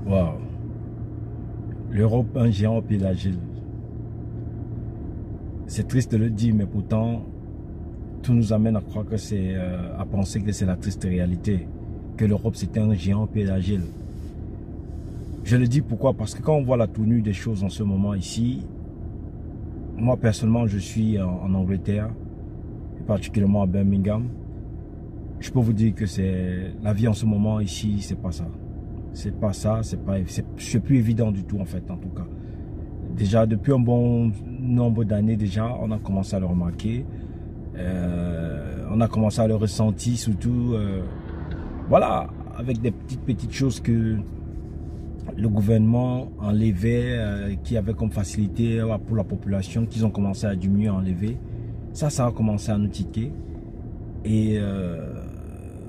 Waouh. L'Europe, un géant au pied d'argile. C'est triste de le dire, mais pourtant, tout nous amène à croire que c'est, à penser que c'est la triste réalité. Que l'Europe, c'était un géant au pied d'argile. Je le dis pourquoi? Parce que quand on voit la tenue des choses en ce moment ici, moi personnellement, je suis en Angleterre, et particulièrement à Birmingham. Je peux vous dire que c'est la vie en ce moment ici, c'est pas ça. C'est pas ça, c'est plus évident du tout en fait, en tout cas. Déjà depuis un bon nombre d'années déjà, on a commencé à le remarquer, on a commencé à le ressentir surtout, voilà, avec des petites choses que le gouvernement enlevait, qui avait comme facilité pour la population, qu'ils ont commencé à diminuer, à enlever. Ça a commencé à nous tiquer. Et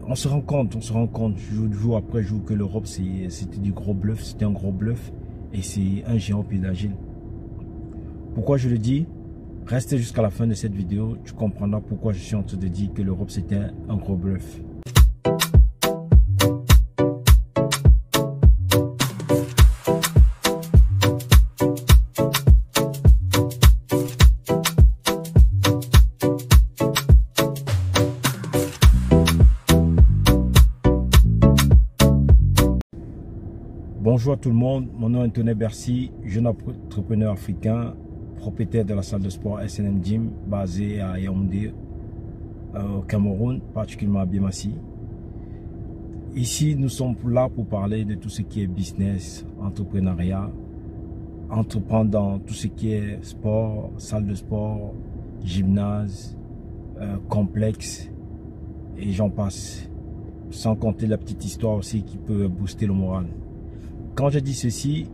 on se rend compte jour après jour que l'Europe c'était du gros bluff, c'était un gros bluff et c'est un géant au pied d'argile. Pourquoi je le dis? Restez jusqu'à la fin de cette vidéo, tu comprendras pourquoi je suis en train de dire que l'Europe c'était un gros bluff. Bonjour à tout le monde, mon nom est Anthony Bercy, jeune entrepreneur africain, propriétaire de la salle de sport SNM Gym basée à Yaoundé, au Cameroun, particulièrement à Biémassi. Ici, nous sommes là pour parler de tout ce qui est business, entrepreneuriat, entreprendre dans tout ce qui est sport, salle de sport, gymnase, complexe et j'en passe. Sans compter la petite histoire aussi qui peut booster le moral. Quand je dis ceci,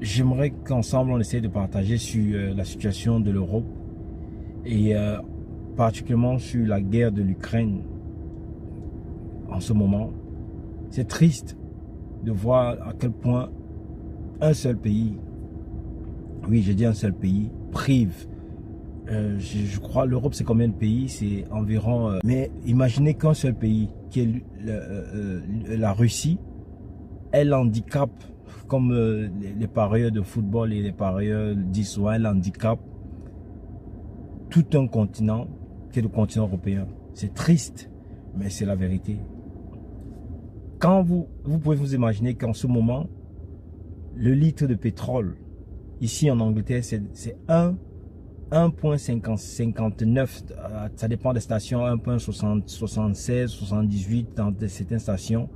j'aimerais qu'ensemble on essaie de partager sur la situation de l'Europe et particulièrement sur la guerre de l'Ukraine en ce moment. C'est triste de voir à quel point un seul pays, oui j'ai dit un seul pays, prive. Je crois l'Europe c'est combien de pays? C'est environ... mais imaginez qu'un seul pays, qui est la Russie, elle handicape, comme les parieurs de football et les parieurs disent, elle handicape tout un continent qui est le continent européen. C'est triste, mais c'est la vérité. Quand vous pouvez vous imaginer qu'en ce moment, le litre de pétrole, ici en Angleterre, c'est 1,59, ça dépend des stations, 1,76, 78 dans certaines stations.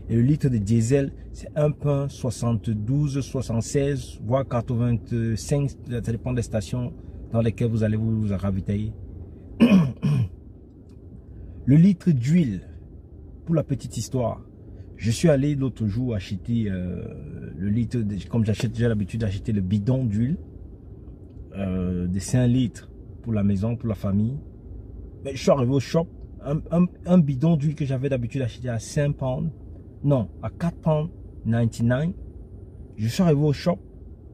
Et le litre de diesel, c'est 1,72, 76, voire 85, ça dépend des stations dans lesquelles vous allez vous ravitailler. Le litre d'huile, pour la petite histoire, je suis allé l'autre jour acheter le litre, comme j'ai l'habitude d'acheter le bidon d'huile, de 5 litres pour la maison, pour la famille. Mais je suis arrivé au shop, un bidon d'huile que j'avais d'habitude d'acheter à 5 pounds, non, à 4,99 £. Je suis arrivé au shop,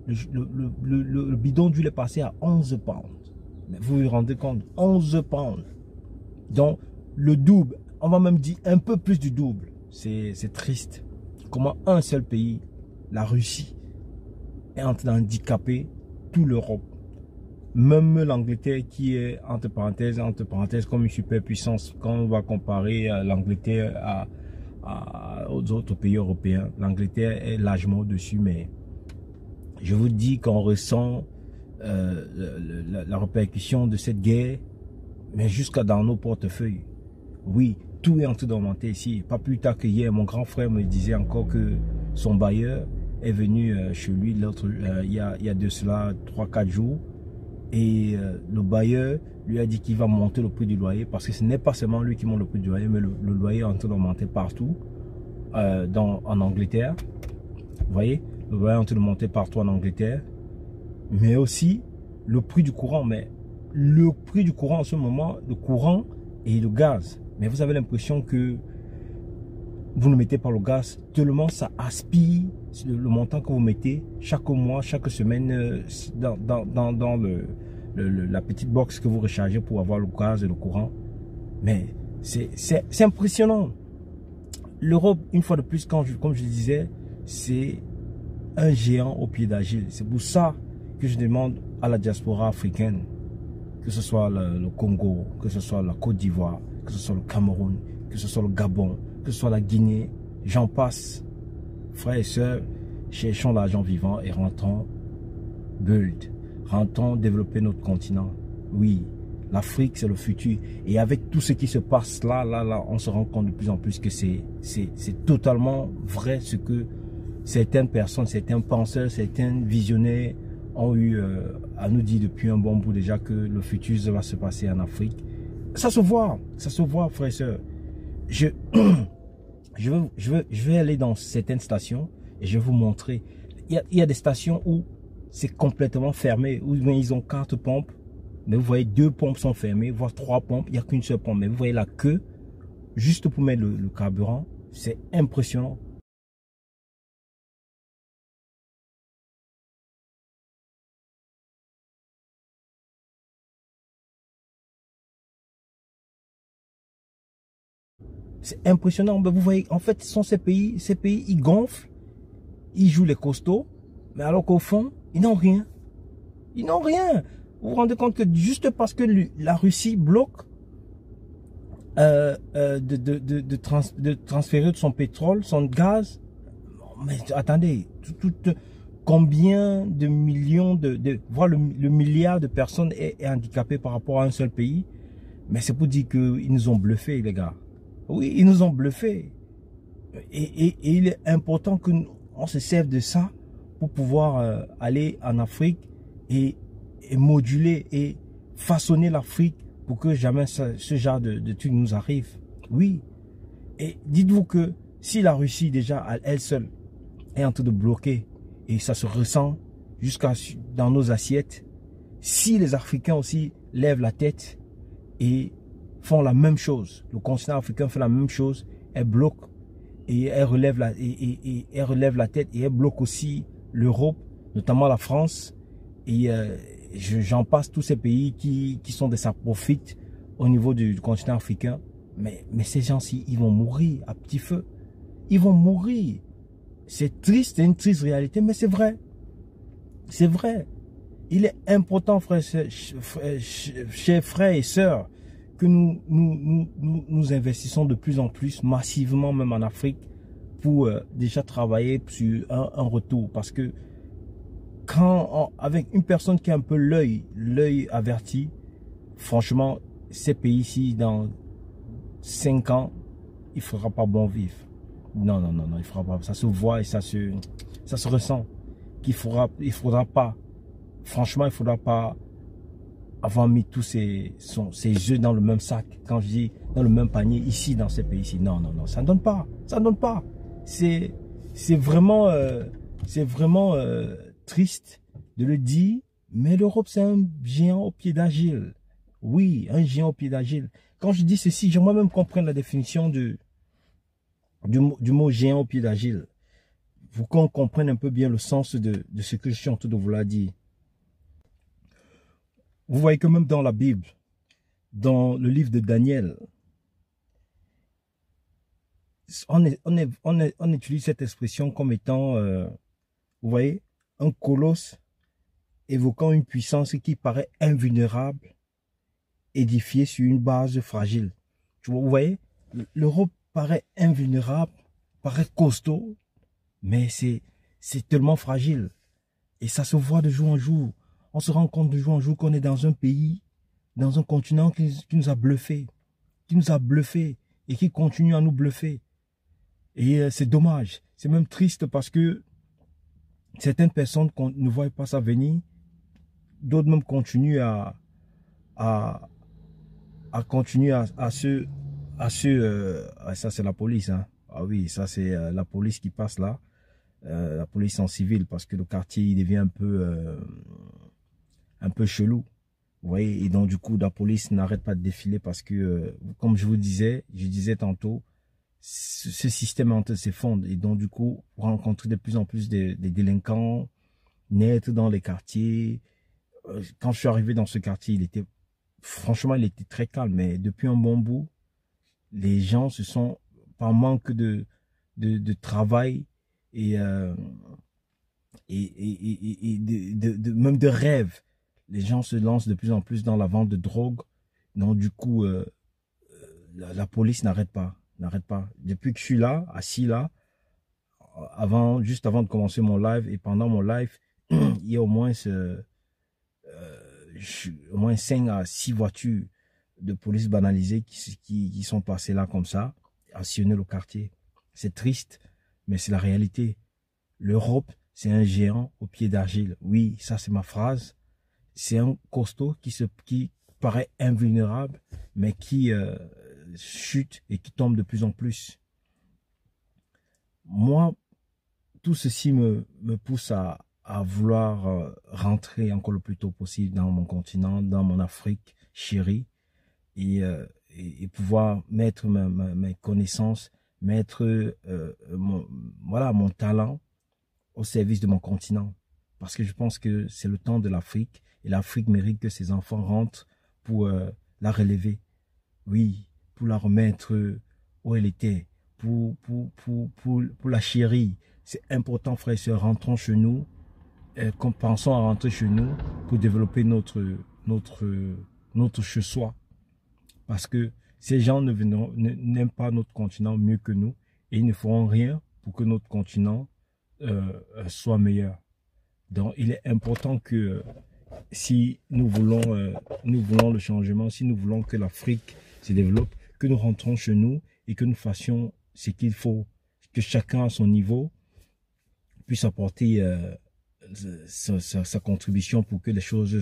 le bidon d'huile est passé à 11 pounds. Mais vous vous rendez compte, 11 pounds. Donc, le double, on va même dire un peu plus du double. C'est triste. Comment un seul pays, la Russie, est en train d'handicaper toute l'Europe. Même l'Angleterre qui est, entre parenthèses, comme une superpuissance, quand on va comparer l'Angleterre aux autres pays européens, l'Angleterre est largement au-dessus, mais je vous dis qu'on ressent la répercussion de cette guerre, mais jusqu'à dans nos portefeuilles. Oui, tout est en train d'augmenter ici. Pas plus tard que hier, mon grand frère me disait encore que son bailleur est venu chez lui il y a de cela 3-4 jours. Et le bailleur lui a dit qu'il va monter le prix du loyer parce que ce n'est pas seulement lui qui monte le prix du loyer, mais le loyer est en train d'augmenter partout en Angleterre. Vous voyez, le loyer est en train de monter partout en Angleterre. Mais aussi le prix du courant. Mais le prix du courant en ce moment, le courant et le gaz. Mais vous avez l'impression que vous ne mettez pas le gaz, tellement ça aspire le montant que vous mettez chaque mois, chaque semaine dans la petite box que vous rechargez pour avoir le gaz et le courant. Mais c'est impressionnant. L'Europe, une fois de plus, comme je disais, c'est un géant au pied d'argile. C'est pour ça que je demande à la diaspora africaine, que ce soit le Congo, que ce soit la Côte d'Ivoire, que ce soit le Cameroun, que ce soit le Gabon, que ce soit la Guinée, j'en passe. Frères et sœurs, cherchons l'argent vivant et rentrons build. Rentrons développer notre continent. Oui, l'Afrique c'est le futur. Et avec tout ce qui se passe là, on se rend compte de plus en plus que c'est totalement vrai ce que certaines personnes, certains penseurs, certains visionnaires ont eu à nous dire depuis un bon bout déjà que le futur va se passer en Afrique. Ça se voit, frères et sœurs. Je vais aller dans certaines stations et je vais vous montrer. Il y a des stations où c'est complètement fermé, où ils ont 4 pompes, mais vous voyez 2 pompes sont fermées, voire 3 pompes, il n'y a qu'une seule pompe. Mais vous voyez la queue, juste pour mettre le carburant, c'est impressionnant. C'est impressionnant. Mais vous voyez, en fait, ce sont ces pays, ils gonflent, ils jouent les costauds, mais alors qu'au fond, ils n'ont rien. Ils n'ont rien. Vous vous rendez compte que juste parce que la Russie bloque de transférer de son pétrole, son gaz, mais attendez, combien de millions voire le milliard de personnes est handicapé par rapport à un seul pays? Mais c'est pour dire qu'ils nous ont bluffés, les gars. Oui, ils nous ont bluffés. Et il est important qu'on se serve de ça pour pouvoir aller en Afrique et moduler et façonner l'Afrique pour que jamais ce genre de truc nous arrive. Oui. Et dites-vous que si la Russie déjà elle seule est en train de bloquer et ça se ressent jusqu'à dans nos assiettes, si les Africains aussi lèvent la tête et font la même chose, le continent africain fait la même chose, elle bloque et elle relève elle relève la tête et elle bloque aussi l'Europe, notamment la France, et j'en passe tous ces pays qui sont des saprophytes au niveau du continent africain. Mais ces gens-ci, ils vont mourir à petit feu. Ils vont mourir. C'est triste, c'est une triste réalité, mais c'est vrai. C'est vrai. Il est important, chers frères et sœurs, que nous investissons de plus en plus, massivement même en Afrique, pour déjà travailler sur un retour. Parce que avec une personne qui a un peu l'œil averti, franchement, ces pays-ci, dans 5 ans, il ne fera pas bon vivre. Non, il fera pas. Ça se voit et ça se ressent. Il faudra pas, franchement, il faudra pas avoir mis tous ses œufs dans le même sac. Quand je dis dans le même panier, ici, dans ces pays-ci. Non, ça ne donne pas. Ça ne donne pas. C'est vraiment, triste de le dire, mais l'Europe, c'est un géant au pied d'argile. Oui, un géant au pied d'argile. Quand je dis ceci, j'aimerais même comprendre la définition du mot géant au pied d'argile. Pour qu'on comprenne un peu bien le sens de ce que je suis en train de vous la dire. Vous voyez que même dans la Bible, dans le livre de Daniel, on utilise cette expression comme étant, vous voyez, un colosse évoquant une puissance qui paraît invulnérable, édifiée sur une base fragile. Vous voyez, l'Europe paraît invulnérable, paraît costaud, mais c'est tellement fragile. Et ça se voit de jour en jour. On se rend compte de jour en jour qu'on est dans un pays, dans un continent qui nous a bluffés. Qui nous a bluffés et qui continue à nous bluffer. Et c'est dommage. C'est même triste parce que certaines personnes ne voient pas ça venir. D'autres même continuent ça c'est la police, hein. Ah oui, ça c'est la police qui passe là, la police en civil, parce que le quartier il devient un peu chelou, vous voyez, et donc du coup la police n'arrête pas de défiler parce que comme je disais tantôt, ce système est en train de s'effondrer, et donc du coup vous rencontrez de plus en plus des délinquants naître dans les quartiers. Quand je suis arrivé dans ce quartier, franchement, il était très calme, mais depuis un bon bout, les gens se sont, par manque de travail et, même de rêve. Les gens se lancent de plus en plus dans la vente de drogue. Donc du coup, la police n'arrête pas, n'arrête pas. Depuis que je suis là, assis là, juste avant de commencer mon live et pendant mon live, il y a au moins au moins 5 à 6 voitures de police banalisées qui sont passées là comme ça, à sillonner le quartier. C'est triste, mais c'est la réalité. L'Europe, c'est un géant au pied d'argile. Oui, ça c'est ma phrase. C'est un costaud qui paraît invulnérable, mais qui chute et qui tombe de plus en plus. Moi, tout ceci me pousse à vouloir rentrer encore le plus tôt possible dans mon continent, dans mon Afrique chérie, et pouvoir mettre mes connaissances, mettre mon talent au service de mon continent. Parce que je pense que c'est le temps de l'Afrique, et l'Afrique mérite que ses enfants rentrent pour la relever. Oui, pour la remettre où elle était, pour la chérie. C'est important, frères et sœurs, rentrons chez nous, pensons à rentrer chez nous pour développer notre chez-soi. Parce que ces gens n'aiment pas notre continent mieux que nous, et ils ne feront rien pour que notre continent soit meilleur. Donc, il est important que si nous voulons le changement, si nous voulons que l'Afrique se développe, que nous rentrons chez nous et que nous fassions ce qu'il faut, que chacun à son niveau puisse apporter sa contribution pour que les choses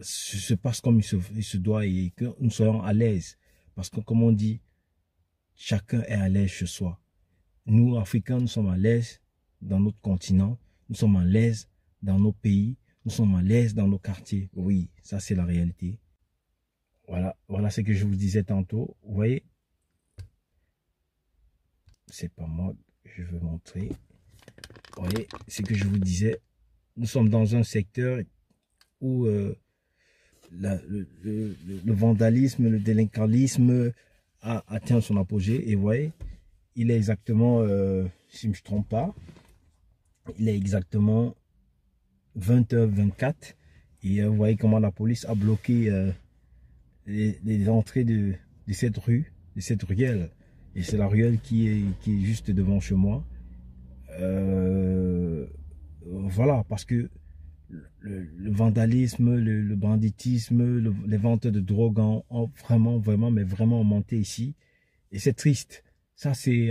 se passent comme il se doit, et que nous soyons à l'aise. Parce que, comme on dit, chacun est à l'aise chez soi. Nous, Africains, nous sommes à l'aise dans notre continent, nous sommes à l'aise dans nos pays, nous sommes à l'aise dans nos quartiers. Oui, ça c'est la réalité. Voilà ce que je vous disais tantôt. Vous voyez, c'est pas moi, je veux montrer. Vous voyez, ce que je vous disais, nous sommes dans un secteur où le vandalisme, le délinquantisme a atteint son apogée. Et vous voyez, il est exactement, si je ne me trompe pas, il est exactement 20h24. Et vous voyez comment la police a bloqué les entrées de cette rue, de cette ruelle. Et c'est la ruelle qui est juste devant chez moi. Voilà, parce que le vandalisme, le banditisme, les ventes de drogue ont vraiment augmenté ici. Et c'est triste. Ça, c'est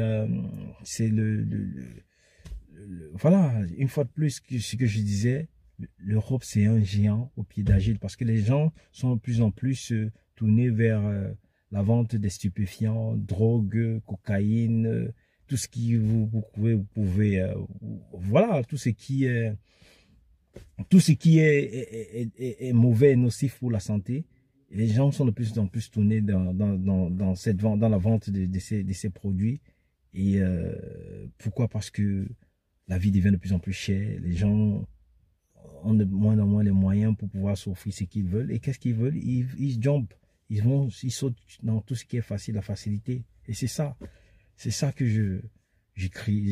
voilà, une fois de plus, ce que je disais, l'Europe, c'est un géant au pied d'argile, parce que les gens sont de plus en plus tournés vers la vente des stupéfiants, drogue, cocaïne, tout ce qui vous pouvez voilà, tout ce qui est mauvais et nocif pour la santé. Et les gens sont de plus en plus tournés dans la vente de ces produits. Et pourquoi? Parce que la vie devient de plus en plus chère. Les gens ont de moins en moins les moyens pour pouvoir s'offrir ce qu'ils veulent. Et qu'est-ce qu'ils veulent? Ils jumpent. Ils sautent dans tout ce qui est facile, la facilité. Et c'est ça que je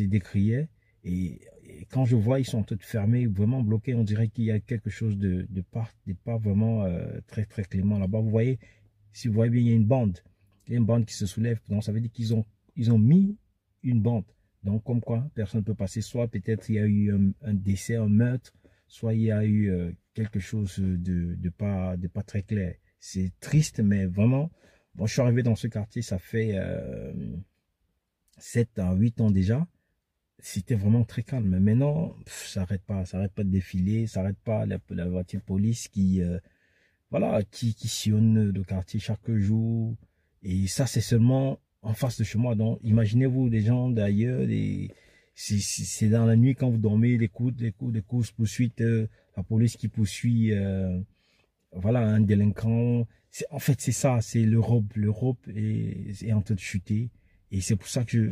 décriais. Et quand je vois, ils sont tous fermés, vraiment bloqués, on dirait qu'il y a quelque chose de pas vraiment très clément là-bas. Vous voyez, si vous voyez bien, il y a une bande. Il y a une bande qui se soulève. Donc ça veut dire qu'ils ont mis une bande. Donc comme quoi, personne ne peut passer. Soit peut-être il y a eu un décès, un meurtre, soit il y a eu quelque chose de pas très clair. C'est triste, mais vraiment, bon, je suis arrivé dans ce quartier, ça fait 7 à 8 ans déjà. C'était vraiment très calme. Mais maintenant, ça n'arrête pas de défiler, ça n'arrête pas la voiture de police qui sillonne le quartier chaque jour. Et ça, c'est seulement en face de chez moi. Donc, imaginez-vous des gens d'ailleurs, c'est dans la nuit quand vous dormez, des courses poursuites, la police qui poursuit, un délinquant. En fait, c'est ça, c'est l'Europe. L'Europe est en train de chuter. Et c'est pour ça que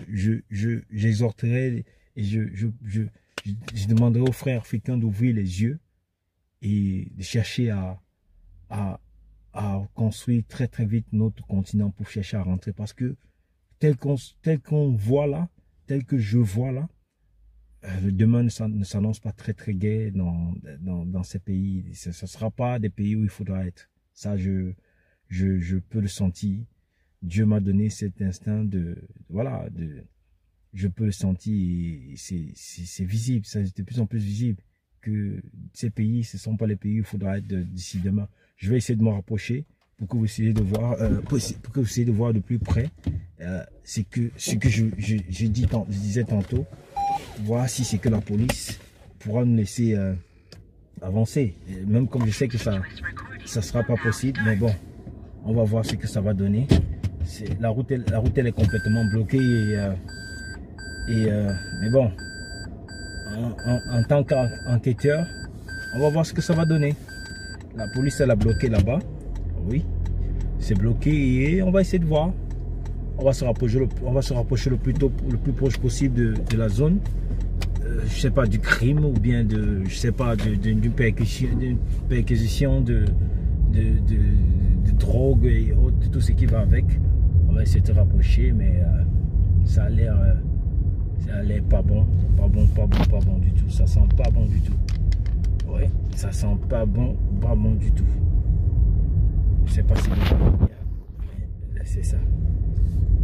j'exhorterai et je demanderai aux frères africains d'ouvrir les yeux et de chercher à construire très vite notre continent pour chercher à rentrer. Parce que tel qu'on voit là, tel que je vois là, demain ne s'annonce pas très très gai dans ces pays. Ce ne sera pas des pays où il faudra être. Ça, je peux le sentir. Dieu m'a donné cet instinct voilà, je peux le sentir et c'est visible, c'est de plus en plus visible que ces pays, ce ne sont pas les pays où il faudra être d'ici demain. Je vais essayer de me rapprocher pour que vous essayiez de voir, pour que vous essayiez de voir de plus près ce que je disais tantôt. Voir si c'est que la police pourra nous laisser avancer. Et même comme je sais que ça sera pas possible, mais bon, on va voir ce que ça va donner. La route elle est complètement bloquée mais bon, en tant qu'enquêteur, on va voir ce que ça va donner. La police elle a bloqué là-bas, oui, c'est bloqué et on va essayer de voir. On va se rapprocher le plus proche possible de la zone. Je sais pas, du crime ou bien je sais pas, d'une perquisition de drogue et autres, de tout ce qui va avec. On va essayer de se rapprocher, mais ça a l'air pas bon du tout. Ça sent pas bon du tout. Ouais, ça sent pas bon du tout. Je sais pas si c'est ça.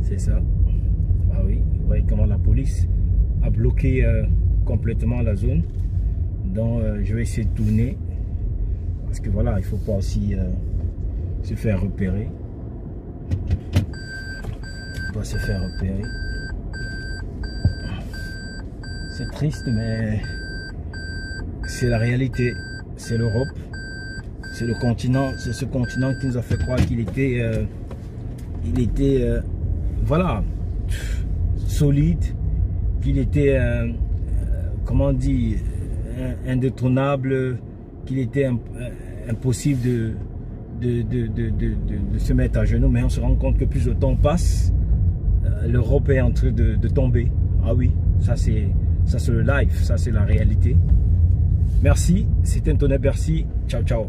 C'est ça. Ah oui, vous voyez comment la police a bloqué complètement la zone. Donc je vais essayer de tourner. Parce que voilà, il ne faut pas aussi se faire repérer. Il ne faut pas se faire repérer. C'est triste, mais c'est la réalité. C'est l'Europe. C'est le continent. C'est ce continent qui nous a fait croire qu'il était... voilà, solide, qu'il était, comment on dit, indétrônable, qu'il était impossible de se mettre à genoux. Mais on se rend compte que plus le temps passe, l'Europe est en train de tomber. Ah oui, ça c'est le live, ça c'est la réalité. Merci, c'était Antonin Bercy, ciao ciao.